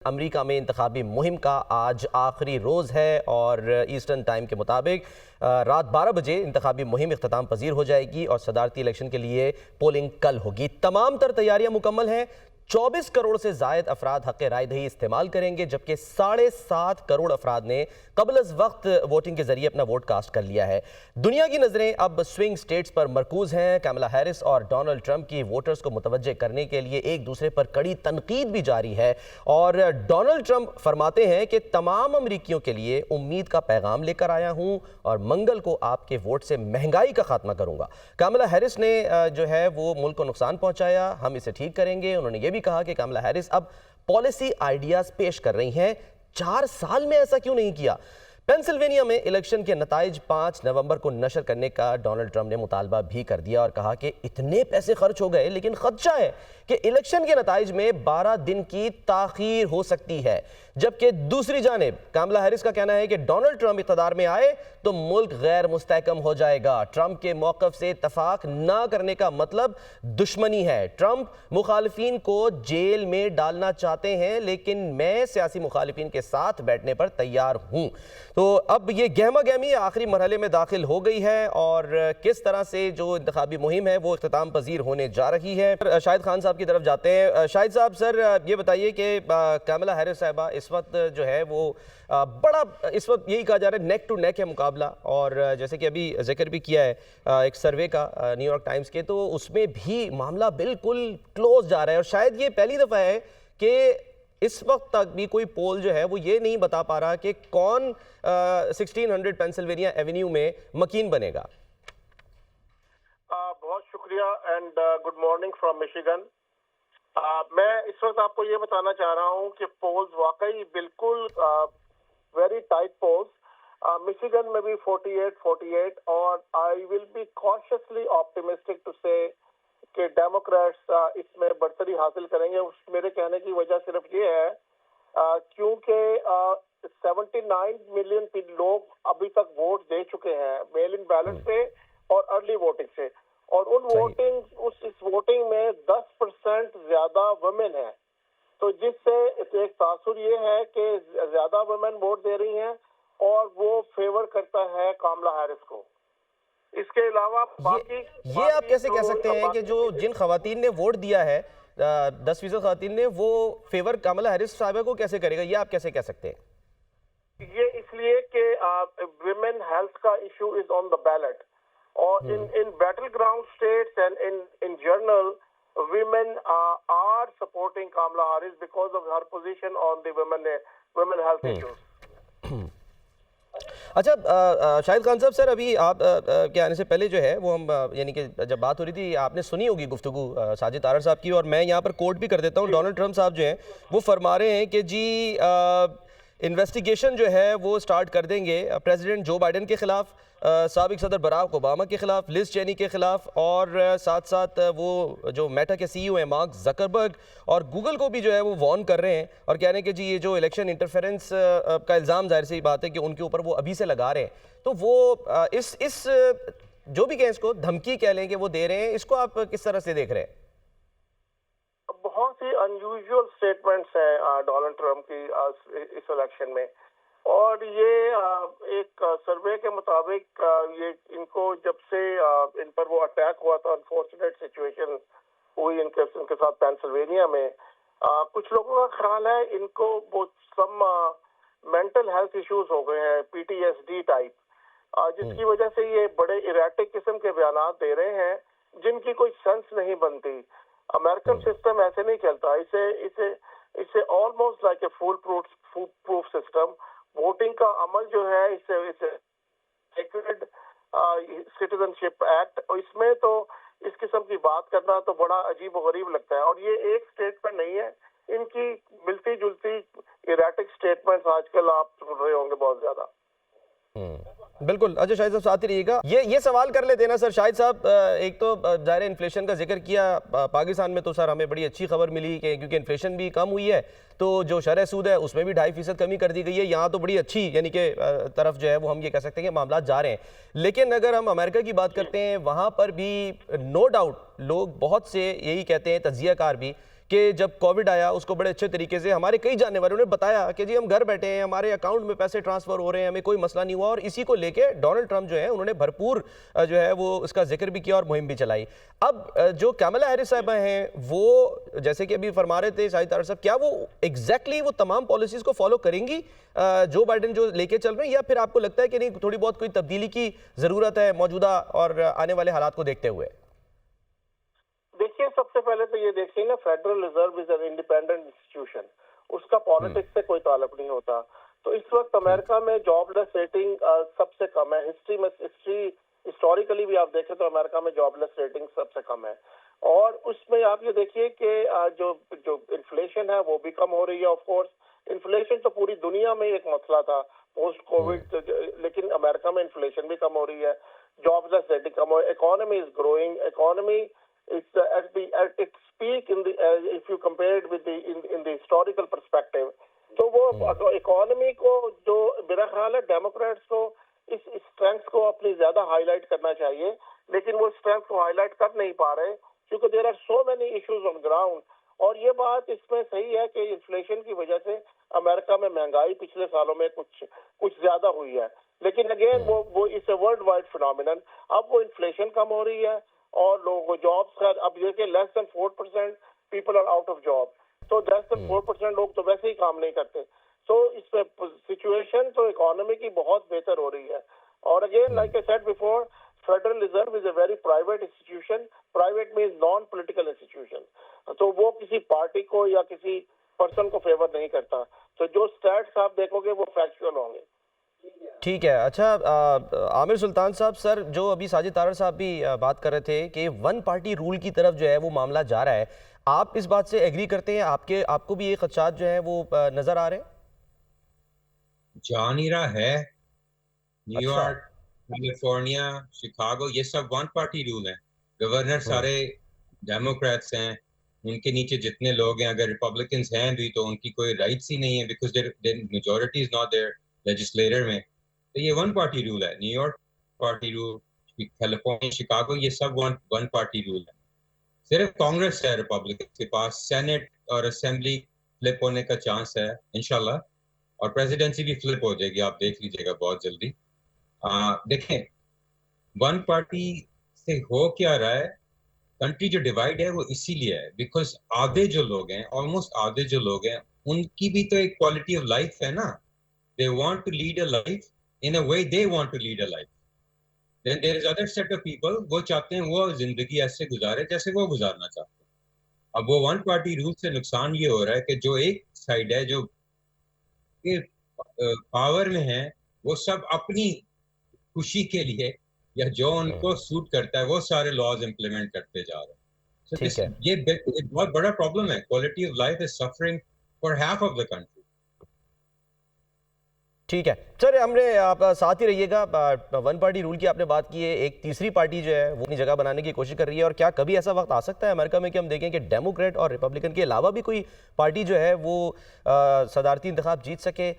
America में इंतखाबी मुहिम का आज आखिरी रोज़ है और ईस्टर्न टाइम के मुताबिक रात 12 बजे इंतखाबी मुहिम इख्तिताम पजीर हो जाएगी और सदारती इलेक्शन के लिए पोलिंग कल होगी। तमाम तर तैयारियां मुकम्मल हैं। 24 करोड़ से जायद अफराद हक़ राय दही इस्तेमाल करेंगे, जबकि 7.5 करोड़ अफराद ने कबल अज़ वक्त वोटिंग के जरिए अपना वोट कास्ट कर लिया है। दुनिया की नज़रें अब स्विंग स्टेट्स पर मरकूज हैं। कमला हैरिस और डोनाल्ड ट्रंप की वोटर्स को मुतवज्जे करने के लिए एक दूसरे पर कड़ी तनकीद भी जारी है और डोनाल्ड ट्रंप फरमाते हैं कि तमाम अमरीकियों के लिए उम्मीद का पैगाम लेकर आया हूं और मंगल को आपके वोट से महंगाई का खात्मा करूंगा। कमला हैरिस ने जो है वो मुल्क को नुकसान पहुंचाया, हम इसे ठीक करेंगे। उन्होंने ये भी कहा कि कमला हैरिस अब पॉलिसी आइडियाज पेश कर रही हैं। 4 साल में ऐसा क्यों नहीं किया? पेंसिल्वेनिया में इलेक्शन के नताइज 5 नवंबर को नशर करने का डोनाल्ड ट्रंप ने मुतालबा भी कर दिया और कहा कि इतने पैसे खर्च हो गए, लेकिन खदशा है कि इलेक्शन के नताइज में 12 दिन की ताखीर हो सकती है। जबकि दूसरी जानिब कमला हैरिस का कहना है कि डोनाल्ड ट्रंप इक़्तिदार में आए तो मुल्क गैर मुस्तहकम हो जाएगा। ट्रंप के मौक़िफ़ से इत्तफाक ना करने का मतलब दुश्मनी है। ट्रंप मुखालिफिन को जेल में डालना चाहते हैं, लेकिन मैं सियासी मुखालिफिन के साथ बैठने पर तैयार हूं। तो अब ये गहमा गहमी आखिरी मरहले में दाखिल हो गई है और किस तरह से जो इंतखाबी मुहिम है वो इख्तिताम पजीर होने जा रही है। शाहिद खान साहब की तरफ जाते हैं। शाहिद साहब, सर ये बताइए कि कमला हैरिस साहिबा इस वक्त जो है वो बड़ा इस वक्त यही कहा जा रहा है नेक टू नेक है मुकाबला, और जैसे कि अभी जिक्र भी किया है एक सर्वे का न्यूयॉर्क टाइम्स के, तो उसमें भी मामला बिल्कुल क्लोज जा रहा है और शायद ये पहली दफ़ा है कि इस वक्त तक भी कोई पोल जो है वो ये नहीं बता पा रहा कि कौन 1600 पेंसिल्वेनिया एवेन्यू में मकीन बनेगा। बहुत शुक्रिया and good morning from Michigan. मैं इस वक्त आपको ये बताना चाह रहा हूँ कि पोल्स वाकई बिल्कुल वेरी टाइट पोल्स। मिशिगन में भी 48 और I will be cautiously optimistic to say कि डेमोक्रेट्स इसमें बढ़तरी हासिल करेंगे। मेरे कहने की वजह सिर्फ ये है क्योंकि 79 मिलियन लोग अभी तक वोट दे चुके हैं मेल इन बैलेट से और अर्ली वोटिंग से, और उन इस वोटिंग में 10% ज्यादा वुमेन है, तो जिससे एक तासुर ये है कि ज्यादा वुमेन वोट दे रही हैं और वो फेवर करता है कमला हैरिस को। इसके अलावा ये आप कैसे कह सकते हैं कि जो जिन खवातीन ने वोट दिया है 10% खवातीन ने, वो फेवर कमला हैरिस साहिबा को कैसे करेगा, ये आप कैसे कह सकते हैं? ये इसलिए कि विमेन हेल्थ का issue is on the ballot और in battle ground states and in general women are supporting Kamala Harris because of her position on the women health issues. अच्छा, शाहिद खान साहब, सर अभी आप के आने से पहले जो है वो हम यानी कि जब बात हो रही थी आपने सुनी होगी गुफ्तगू साजिद तारड़ साहब की, और मैं यहाँ पर कोट भी कर देता हूँ। डोनाल्ड ट्रंप साहब जो हैं वो फरमा रहे हैं कि जी इन्वेस्टिगेशन जो है वो स्टार्ट कर देंगे प्रेसिडेंट जो बाइडन के खिलाफ, साबिक सदर बराक ओबामा के खिलाफ, लिज चेनी के खिलाफ, और साथ साथ वो जो मेटा के सीईओ हैं मार्क जकरबर्ग और गूगल को भी जो है वो वार्न कर रहे हैं और कह रहे हैं कि जी ये जो इलेक्शन इंटरफेरेंस का इल्ज़ाम जाहिर सी बात है कि उनके ऊपर वो अभी से लगा रहे हैं, तो वो इस जो भी कहें इसको धमकी कह लें कि वो दे रहे हैं, इसको आप किस तरह से देख रहे हैं? बहुत ही अनयूजुअल स्टेटमेंट्स हैं डोनाल्ड ट्रंप की इस इलेक्शन में, और ये एक सर्वे के मुताबिक ये इनको जब से इन पर वो अटैक हुआ था, अनफॉर्चुनेट सिचुएशन हुई इनके साथ पेंसिल्वेनिया में, कुछ लोगों का ख्याल है इनको वो सम मेंटल हेल्थ इश्यूज हो गए हैं, PTSD टाइप, जिसकी वजह से ये बड़े इरेटिक किस्म के बयान दे रहे हैं जिनकी कोई सेंस नहीं बनती। अमेरिकन सिस्टम ऐसे नहीं चलता, इसे almost like a full proof system. Voting का अमल जो है इसे सेक्रेड सिटीजनशिप एक्ट, और इसमें तो इस किस्म की बात करना तो बड़ा अजीब और गरीब लगता है, और ये एक स्टेट पर नहीं है, इनकी मिलती जुलती इरेटिक स्टेटमेंट्स आजकल आप सुन रहे होंगे बहुत ज्यादा। बिल्कुल। अच्छा शाहिद साहब साथ ही रहिएगा, ये सवाल कर लेते हैं ना सर। शाहिद साहब, एक तो ज़ाहिर इन्फ्लेशन का जिक्र किया, पाकिस्तान में तो सर हमें बड़ी अच्छी खबर मिली कि क्योंकि इन्फ्लेशन भी कम हुई है तो जो शरह सूद है उसमें भी 2.5% कमी कर दी गई है। यहाँ तो बड़ी अच्छी यानी कि तरफ जो है वो हम ये कह सकते हैं कि मामला जा रहे हैं। लेकिन अगर हम अमेरिका की बात करते हैं, वहाँ पर भी नो डाउट लोग बहुत से यही कहते हैं, तज्जियाकार भी, कि जब कोविड आया उसको बड़े अच्छे तरीके से हमारे कई जानने वालों ने बताया कि जी हम घर बैठे हैं, हमारे अकाउंट में पैसे ट्रांसफर हो रहे हैं, हमें कोई मसला नहीं हुआ। और इसी को लेके डोनाल्ड ट्रंप जो है उन्होंने भरपूर जो है वो उसका जिक्र भी किया और मुहिम भी चलाई। अब जो कमला हैरिस साहिबा हैं वो जैसे कि अभी फरमा रहे थे शाहिद तारड़ साहब, क्या वो एग्जैक्टली वो तमाम पॉलिसीज को फॉलो करेंगी जो बाइडेन जो लेके चल रहे हैं, या फिर आपको लगता है कि नहीं थोड़ी बहुत कोई तब्दीली की जरूरत है मौजूदा और आने वाले हालात को देखते हुए? देखिए, सबसे पहले तो ये देखिए ना, federal reserve is an independent institution, उसका पॉलिटिक्स से कोई ताल्लुक नहीं होता। तो इस वक्त अमेरिका में जॉबलेस रेटिंग सबसे कम है। हिस्टोरिकली भी आप देखें तो अमेरिका में जॉबलेस रेटिंग सबसे कम है। और उसमें आप ये देखिए कि जो जो इन्फ्लेशन है वो भी कम हो रही है। ऑफ कोर्स इन्फ्लेशन तो पूरी दुनिया में एक मसला था पोस्ट कोविड, लेकिन अमेरिका में इन्फ्लेशन भी कम हो रही है, जॉबलेस रेटिंग कम हो रही है, economy is growing, economy at its peak if you compare it with in the historical perspective। तो वो इकोनॉमी को जो मेरा ख्याल है डेमोक्रेट्स को इस स्ट्रेंथ को अपनी ज्यादा हाईलाइट करना चाहिए, लेकिन वो स्ट्रेंथ को हाईलाइट कर नहीं पा रहे क्योंकि there are so many issues on ground. और ये बात इसमें सही है कि इन्फ्लेशन की वजह से अमेरिका में महंगाई पिछले सालों में कुछ ज्यादा हुई है, लेकिन अगेन वो it's a world wide phenomenon. अब वो इन्फ्लेशन कम हो रही है और लोगों को जॉब्स का अब ये कि less than 4% people are out of job, तो लेस देन 4% लोग तो वैसे ही काम नहीं करते। तो इसमें सिचुएशन तो इकोनॉमी की बहुत बेहतर हो रही है। और again like I said before, federal reserve is a very private institution, private means non political institution, तो वो किसी पार्टी को या किसी पर्सन को फेवर नहीं करता। तो जो स्टैट्स आप देखोगे वो फैक्चुअल होंगे। ठीक है। अच्छा, आमिर सुल्तान साहब, सर जो अभी साजिद तारड़ साहब भी बात कर रहे थे कि वन पार्टी रूल की तरफ जो है वो मामला जा रहा है, आप इस बात से एग्री करते हैं? आपको भी ये खदशात जो है वो नजर आ रहे हैं? जा नहीं रहा है। अच्छा। न्यूयॉर्क, कैलिफोर्निया, शिकागो, ये सब वन पार्टी रूल है। गवर्नर सारे डेमोक्रेट्स हैं, उनके नीचे जितने लोग हैं, अगर रिपब्लिकन्स हैं भी तो उनकी कोई राइट्स ही नहीं है because there majority is not there legislator में। तो ये वन पार्टी रूल है। New York party rule, California, Chicago, ये सब वन पार्टी रूल है। सिर्फ कांग्रेस है रिपब्लिकन के पास, सेनेट और असेंबली फ्लिप होने का चांस है इंशाल्लाह, और प्रेसिडेंसी भी फ्लिप हो जाएगी, आप देख लीजिएगा बहुत जल्दी। देखें, वन पार्टी से हो क्या रहा है, कंट्री जो डिवाइड है वो इसीलिए है बिकॉज आधे जो लोग हैं, ऑलमोस्ट आधे जो लोग हैं, उनकी भी तो एक क्वालिटी ऑफ लाइफ है ना। They want to lead a life in a way they want to lead a life. Then there is other set of people, वो चाहते हैं वो जिंदगी ऐसे गुजारे जैसे वो गुजारना चाहते हैं। अब वो वन पार्टी रूल से नुकसान ये हो रहा है कि जो एक साइड है जो पावर में है, वो सब अपनी खुशी के लिए या जो उनको सूट करता है वो सारे लॉज इंप्लीमेंट करते जा रहे हैं। So ठीक है। ये एक बहुत बड़ा प्रॉब्लम है। Quality of life is suffering for half of the country. ठीक है सर, हमने आप साथ ही रहिएगा। वन पार्टी रूल की आपने बात की है, एक तीसरी पार्टी जो है वो अपनी जगह बनाने की कोशिश कर रही है, और क्या कभी ऐसा वक्त आ सकता है अमेरिका में कि हम देखें कि डेमोक्रेट और रिपब्लिकन के अलावा भी कोई पार्टी जो है वो सदारती इंतखाब जीत सके?